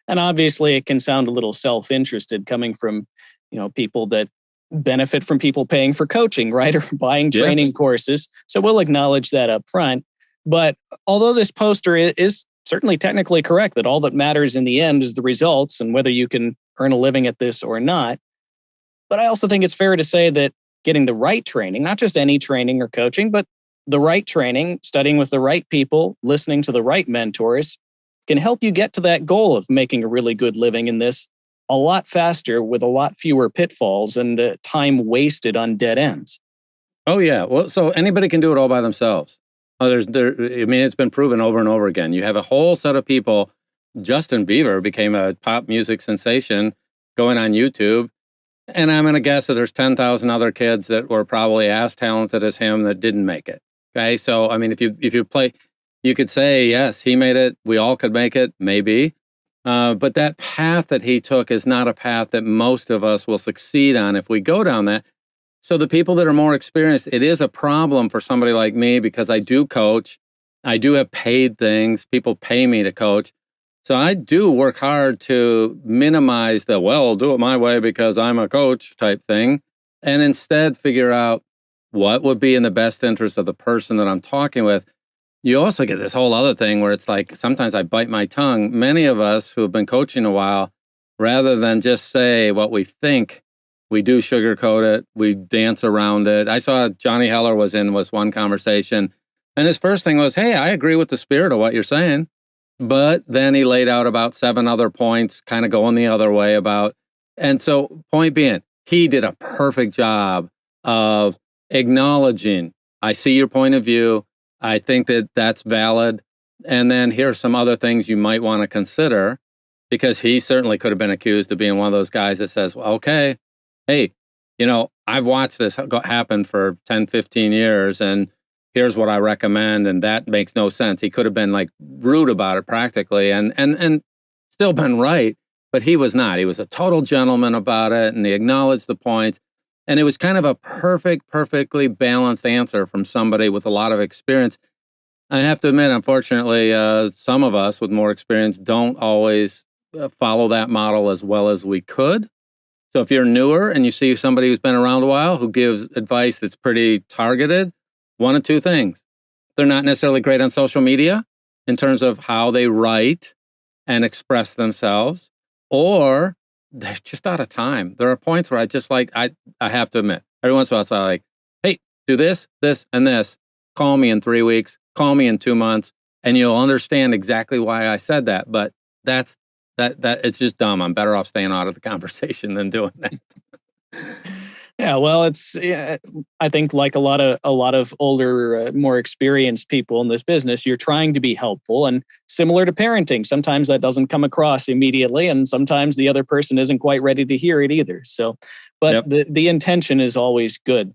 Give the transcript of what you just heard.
And obviously it can sound a little self-interested coming from, people that benefit from people paying for coaching, right? Or buying Yeah. training courses. So we'll acknowledge that up front. But although this poster is certainly technically correct that all that matters in the end is the results and whether you can earn a living at this or not. But I also think it's fair to say that getting the right training, not just any training or coaching, but the right training, studying with the right people, listening to the right mentors, can help you get to that goal of making a really good living in this a lot faster with a lot fewer pitfalls and time wasted on dead ends. Oh, yeah. Well, so anybody can do it all by themselves. It's been proven over and over again. You have a whole set of people. Justin Bieber became a pop music sensation going on YouTube. And I'm going to guess that there's 10,000 other kids that were probably as talented as him that didn't make it. Okay. So, if you play, you could say, yes, he made it. We all could make it, maybe. But that path that he took is not a path that most of us will succeed on if we go down that. So the people that are more experienced, it is a problem for somebody like me because I do coach. I do have paid things. People pay me to coach. So I do work hard to minimize the, well, do it my way because I'm a coach type thing. And instead figure out what would be in the best interest of the person that I'm talking with. You also get this whole other thing where it's like, sometimes I bite my tongue. Many of us who have been coaching a while, rather than just say what we think, we do sugarcoat it. We dance around it. I saw Johnny Heller was one conversation. And his first thing was, hey, I agree with the spirit of what you're saying. But then he laid out about 7 other points, kind of going the other way about. And so point being, he did a perfect job of acknowledging, I see your point of view. I think that that's valid. And then here's some other things you might want to consider, because he certainly could have been accused of being one of those guys that says, well, okay, hey, I've watched this happen for 10, 15 years, and here's what I recommend, and that makes no sense. He could have been like rude about it practically and still been right, but he was not. He was a total gentleman about it, and he acknowledged the points. And it was kind of a perfectly balanced answer from somebody with a lot of experience. I have to admit, unfortunately, some of us with more experience don't always follow that model as well as we could. So if you're newer and you see somebody who's been around a while who gives advice that's pretty targeted, one of two things. They're not necessarily great on social media in terms of how they write and express themselves, or they're just out of time. There are points where I have to admit, every once in a while, it's like, hey, do this, this, and this. Call me in 3 weeks, call me in 2 months, and you'll understand exactly why I said that. But that it's just dumb. I'm better off staying out of the conversation than doing that. Yeah, well, I think like a lot of older, more experienced people in this business, you're trying to be helpful, and similar to parenting, sometimes that doesn't come across immediately, and sometimes the other person isn't quite ready to hear it either. So, but Yep. the intention is always good.